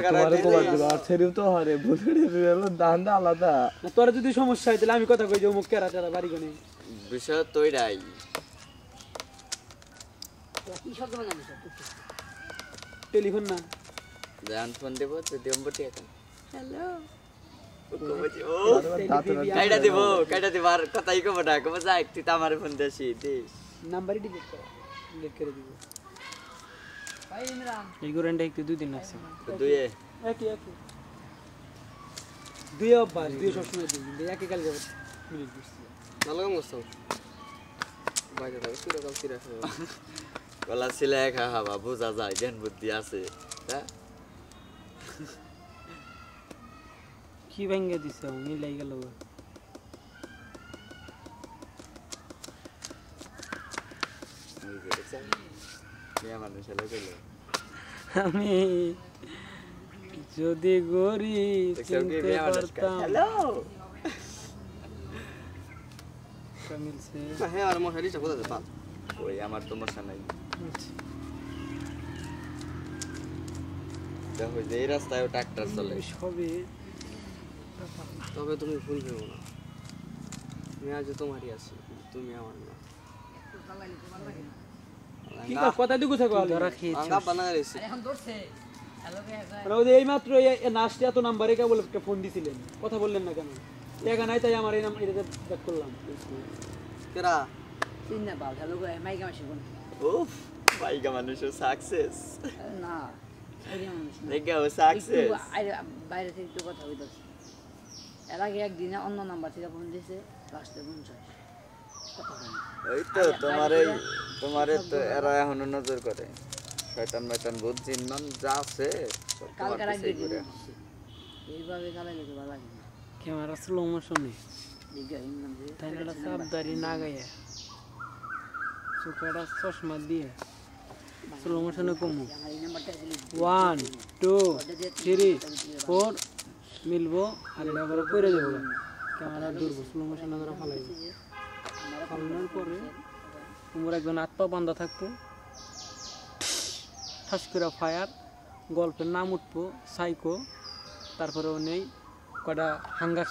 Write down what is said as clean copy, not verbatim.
তোমারে কবার দিব আর ছেড়েও তো হরে বুলড়ি হলো দান্দা আলাদা না তোর যদি সমস্যা হয় তাহলে আমি কথা কই যে মুখ কেরা তেরা বাড়ি কোনে বিষয় তোইরাই কি শব্দ বানাবি টেলিফোন না জান ফোন দেব তো দেমবটি এখন হ্যালো কাইটা দিব আর কথাই কব না কব যা একটু আমারে ফোন দেছি দিস নাম্বারই ডিলিট করে দিব ভাই ইমরান এই গ্যারান্টি একটু দুই দিন আছে দুইয়ে একই দুই অভ্যাস দুই সবসময় দিই একই কাল যাব মিনিট দিচ্ছি ভালো কাম করছো বাইরে দাও সুরা কাম সিরা কলা ছিলে খা হাবা বুঝা যায় জ্ঞান বুদ্ধি আছে হ্যাঁ কি ভাঙ্গে দিছে মিলাই গেল আমি যদি গরিব চিনতে পারতাম মিলছে হ্যাঁ আর মশারি কোথা থেকে পাল ওই আমার সমস্যা নাই দেখো যে এই রাস্তায় ট্রাক্টর চলে সবে তবে তুমি ভুল ভেবো না আমি আজ তোমারই আছি তুমি আমার না কি কথা দিগু থাকো ধরা খেয়েছি আঙ্গা বানা গেছে এখন ধরছে হ্যালো কে মানে ওই এই মাত্র এই নাস্তে এত নাম্বারে কে বলে ফোন দিছিলেন কথা বললেন না কেন টাকা নাই তাই আমার এই নাম্বার এটা ব্যাক করলাম কেরা তিন না বাল হ্যালো কে মাইকা মাসি কোন উফ বাইগা মানুষ সাকসেস না এই মানুষ না দেখো সাকসেস বাইরে থেকে একটু কথা হইতাছে এর আগে একদিনে অন্য নাম্বার থেকে ফোন দিয়েছে লাস্টে 50 ওই তো তোমারে তো এরা এখনো নজর করে শয়তান ময়তান ভূত জিনমান যা আছে সব তোমার কালকে রাত পিছেই ঘুরে। এইভাবে চালাইলে তো ভালো লাগে না ক্যামেরা স্লো মোশনে দিগা ইমরান যে তাই না সাবধারি না গায়ে চোখেটা চশমা দিয়ে স্লো মোশনে কমু আমার এই নাম্বারটা দিলি 1 2 3 4 মিলবো আর এটা আবার করে দেবো ক্যামেরা দূরবো স্লো মোশনে ধরে ফালাইবো ফালানোর পরে তোমার একজন আত্মা বান্ধা থাকবো ঠাস করে ফায়ার গল্পের নাম উঠবো সাইকো তারপরে নেই কটা হাঙ্গা